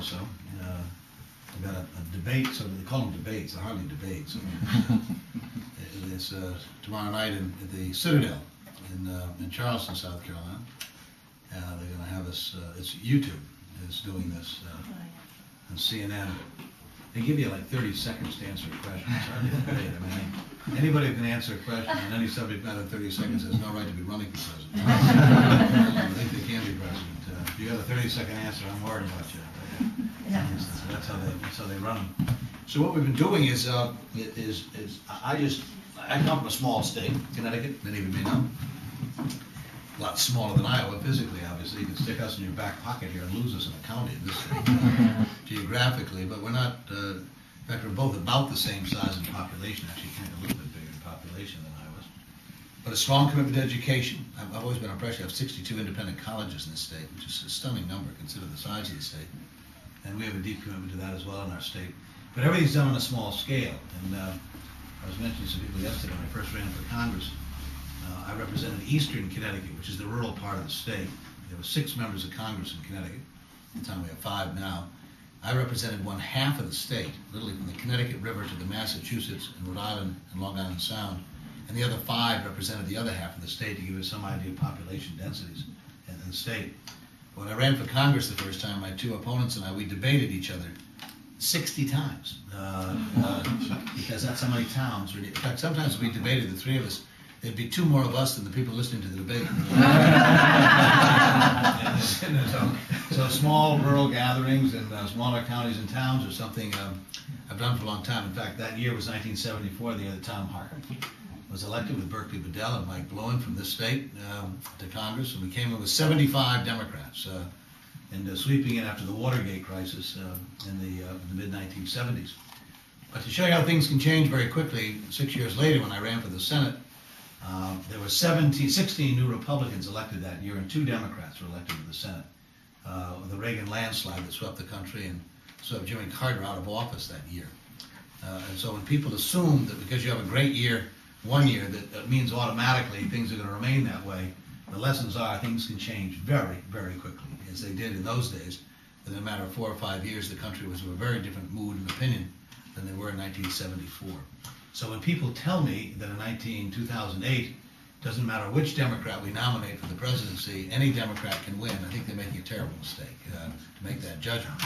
so. We've got a debate, so they call them debates, they're hardly debates. It's tomorrow night at the Citadel in Charleston, South Carolina. They're going to have us, it's YouTube is doing this, and CNN. They give you like 30 seconds to answer a question. It's hardly a debate. I mean, anybody who can answer a question on any subject matter in 30 seconds has no right to be running for president. I think they can be president. If you got a 30-second answer, I'm worried about you. That's how they run them. So what we've been doing is I come from a small state, Connecticut. Many of you may know. A lot smaller than Iowa physically, obviously. You can stick us in your back pocket here and lose us in a county in this state, geographically. But we're not. In fact, we're both about the same size in population. Actually, kind of a little bit bigger in population than Iowa. But a strong commitment to education. I've always been impressed. You have 62 independent colleges in this state, which is a stunning number considering the size of the state. And we have a deep commitment to that as well in our state. But everything's done on a small scale. And I was mentioning to some people yesterday when I first ran for Congress, I represented eastern Connecticut, which is the rural part of the state. There were 6 members of Congress in Connecticut. At the time we have 5 now. I represented one half of the state, literally from the Connecticut River to the Massachusetts and Rhode Island and Long Island Sound. And the other 5 represented the other half of the state to give us some idea of population densities in the state. When I ran for Congress the first time, my 2 opponents and I, we debated each other 60 times. Because that's how many towns. In fact, sometimes we debated, the 3 of us, there'd be 2 more of us than the people listening to the debate. So small rural gatherings in smaller counties and towns are something I've done for a long time. In fact, that year was 1974, the year that Tom Harkin was elected with Berkeley Bedell and Mike Blowen from this state to Congress, and we came in with 75 Democrats, and sweeping in after the Watergate crisis in the mid-1970s. But to show you how things can change very quickly, 6 years later when I ran for the Senate, there were 16 new Republicans elected that year, and 2 Democrats were elected to the Senate. The Reagan landslide that swept the country and swept Jimmy Carter out of office that year. And so when people assume that because you have a great year, one year, that means automatically things are going to remain that way, the lessons are things can change very, very quickly, as they did in those days. Within a matter of 4 or 5 years, the country was in a very different mood and opinion than they were in 1974. So when people tell me that in 2008, doesn't matter which Democrat we nominate for the presidency, any Democrat can win, I think they're making a terrible mistake to make that judgment.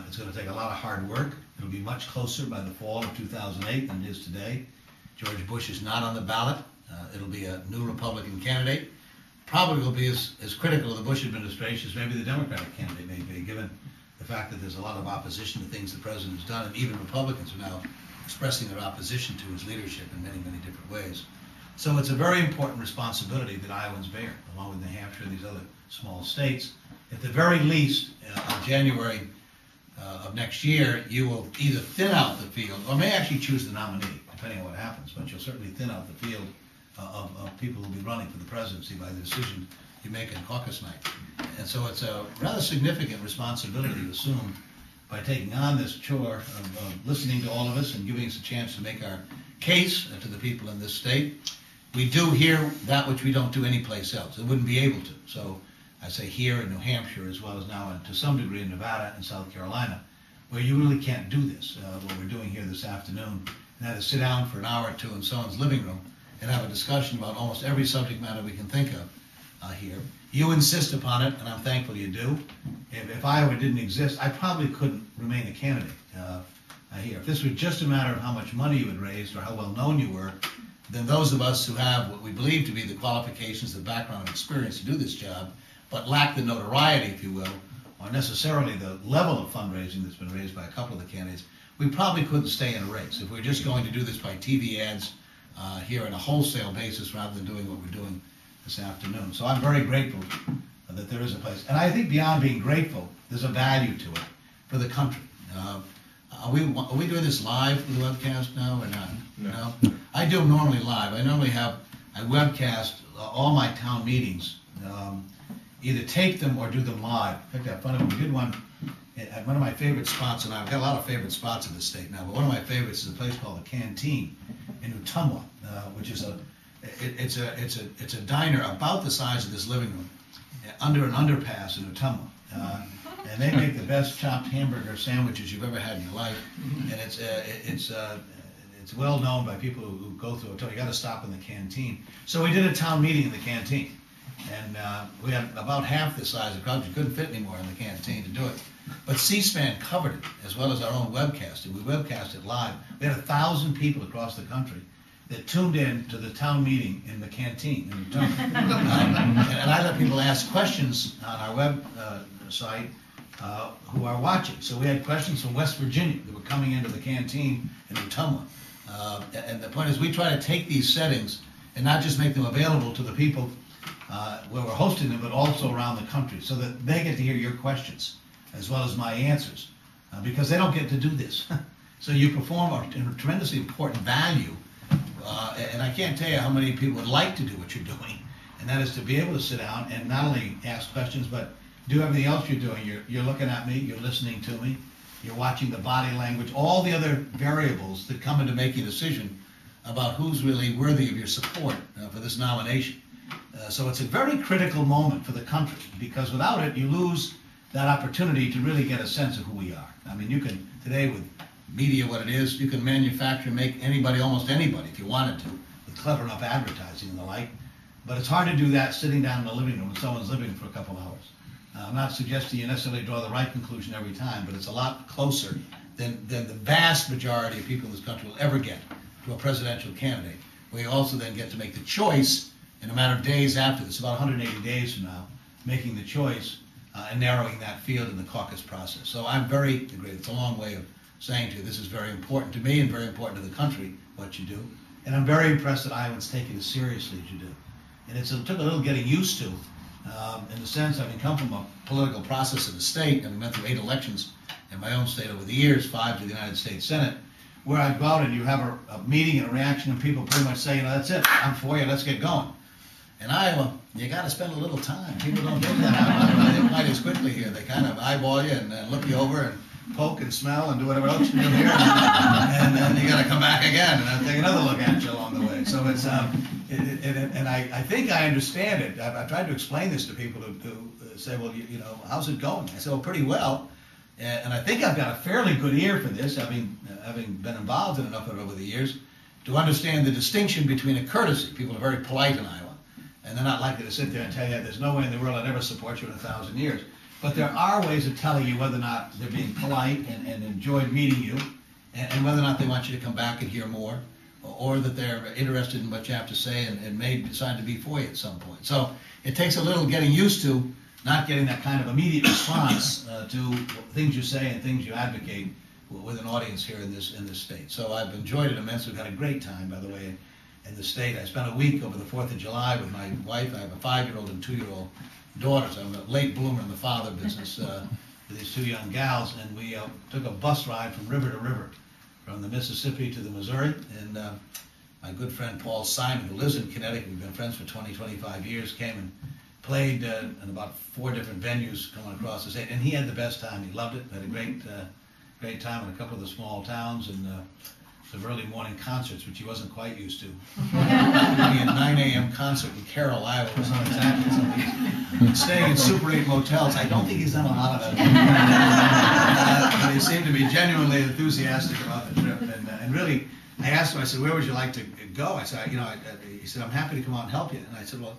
It's going to take a lot of hard work. It'll be much closer by the fall of 2008 than it is today. George Bush is not on the ballot. It'll be a new Republican candidate. Probably will be as critical of the Bush administration as maybe the Democratic candidate may be, given the fact that there's a lot of opposition to things the president has done, and even Republicans are now expressing their opposition to his leadership in many, many different ways. So it's a very important responsibility that Iowans bear, along with New Hampshire and these other small states. At the very least, in January of next year, you will either thin out the field, or may actually choose the nominee, depending on what happens, but you'll certainly thin out the field of people who will be running for the presidency by the decision you make on caucus night. And so it's a rather significant responsibility to assume by taking on this chore of listening to all of us and giving us a chance to make our case to the people in this state. We do hear that which we don't do anyplace else. It wouldn't be able to. So I say here in New Hampshire, as well as now to some degree in Nevada and South Carolina, where you really can't do this, what we're doing here this afternoon, and that is sit down for an hour or 2 in someone's living room and have a discussion about almost every subject matter we can think of here. You insist upon it, and I'm thankful you do. If Iowa didn't exist, I probably couldn't remain a candidate here. If this were just a matter of how much money you had raised or how well known you were, then those of us who have what we believe to be the qualifications, the background, and experience to do this job, but lack the notoriety, if you will, or necessarily the level of fundraising that's been raised by a couple of the candidates, we probably couldn't stay in a race. If we're just going to do this by TV ads here on a wholesale basis rather than doing what we're doing this afternoon. So I'm very grateful that there is a place. And I think beyond being grateful, there's a value to it for the country. Are we doing this live for the webcast now or not? No. I do them normally live. I webcast all my town meetings, either tape them or do them live. In fact, we did one at one of my favorite spots, and I've got a lot of favorite spots in the state now, but one of my favorites is a place called the Canteen in Ottumwa, which is it's a diner about the size of this living room, under an underpass in Ottumwa. and they make the best chopped hamburger sandwiches you've ever had in your life, and it's well known by people who go through it. You got to stop in the canteen. So we did a town meeting in the canteen, and we had about half the size of the crowd. You couldn't fit anymore in the canteen to do it. But C-SPAN covered it, as well as our own webcast. We webcast it live. We had 1,000 people across the country that tuned in to the town meeting in the canteen. And I let people ask questions on our web site who are watching. So we had questions from West Virginia that were coming into the canteen in Ottumwa. And the point is, we try to take these settings and not just make them available to the people where we're hosting them, but also around the country, so that they get to hear your questions as well as my answers, because they don't get to do this. So you perform a tremendously important value, and I can't tell you how many people would like to do what you're doing, and that is to be able to sit down and not only ask questions, but do everything else you're doing. You're looking at me, you're listening to me, you're watching the body language, all the other variables that come into making a decision about who's really worthy of your support for this nomination. So it's a very critical moment for the country, because without it, you lose that opportunity to really get a sense of who we are. I mean, you can, today with media what it is, you can manufacture and make anybody, almost anybody, if you wanted to, with clever enough advertising and the like. But it's hard to do that sitting down in the living room when someone's living for a couple hours. I'm not suggesting you necessarily draw the right conclusion every time, but it's a lot closer than the vast majority of people in this country will ever get to a presidential candidate. We also then get to make the choice in a matter of days after this, about 180 days from now, making the choice and narrowing that field in the caucus process. So I'm very agreed. It's a long way of saying to you, this is very important to me and very important to the country, what you do. And I'm very impressed that Iowans take it as seriously as you do. And it took a little getting used to, in the sense, having come from a political process in the state, and we went through 8 elections in my own state over the years, 5 to the United States Senate, where I'd go out and you have a meeting and a reaction, and people pretty much say, you know, that's it, I'm for you, let's get going. In Iowa, you got to spend a little time. People don't get that quite as quickly here. They kind of eyeball you and look you over and poke and smell and do whatever else you do here, and then you got to come back again and then take another look at you along the way. So it's and I think I understand it. I've tried to explain this to people who say, well, you know, how's it going? I said, well, pretty well. And I think I've got a fairly good ear for this, having been involved in enough of it over the years, to understand the distinction between a courtesy. People are very polite in Iowa, and they're not likely to sit there and tell you, there's no way in the world I'd ever support you in 1,000 years. But there are ways of telling you whether or not they're being polite and enjoyed meeting you, and whether or not they want you to come back and hear more, or that they're interested in what you have to say and may decide to be for you at some point. So it takes a little getting used to not getting that kind of immediate response to things you say and things you advocate with an audience here in this state. So I've enjoyed it immensely. We've had a great time, by the way, in the state. I spent a week over the 4th of July with my wife. I have a 5-year-old and 2-year-old daughters. I'm a late bloomer in the father business with these 2 young gals, and we took a bus ride from river to river, from the Mississippi to the Missouri, and my good friend Paul Simon, who lives in Connecticut, we've been friends for 25 years, came and played in about 4 different venues coming across the state, and he had the best time. He loved it. Had a great time in a couple of the small towns, and some early morning concerts, which he wasn't quite used to. A 9 a.m. concert in Carroll, Iowa was not exactly something. Staying in Super 8 motels, I don't think he's done a lot of that. But he seemed to be genuinely enthusiastic about the trip. And really, I asked him, I said, where would you like to go? I said, he said, I'm happy to come out and help you. And I said, well,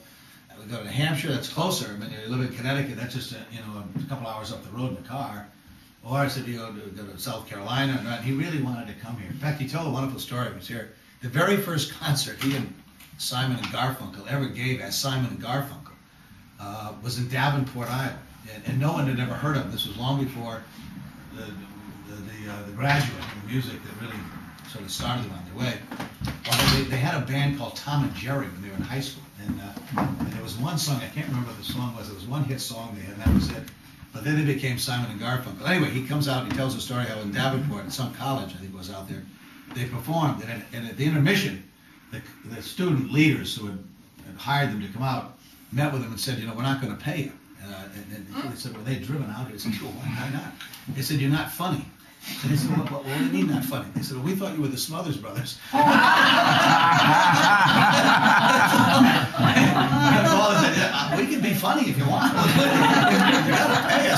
I would go to New Hampshire, that's closer. I mean, you live in Connecticut, that's just a couple hours up the road in the car. Or I said, go to South Carolina, and he really wanted to come here. In fact, he told a wonderful story. He was here. The very first concert he and Simon and Garfunkel ever gave as Simon and Garfunkel was in Davenport, Iowa. And no one had ever heard of him. This was long before the graduate in music that really sort of started them on their way. Although they had a band called Tom and Jerry when they were in high school. And there was one song, I can't remember what the song was. It was one hit song they had, and that was it. But then they became Simon and Garfunkel. Anyway, he comes out and he tells a story how in Davenport, at some college, I think it was out there, they performed. And at the intermission, the student leaders who had hired them to come out met with them and said, we're not going to pay you. And they said, well, they'd driven out here. They said, well, why not? They said, you're not funny. And they said, well, what do you mean not funny? They said, well, we thought you were the Smothers Brothers. And Paul said, we can be funny if you want. You got to pay us.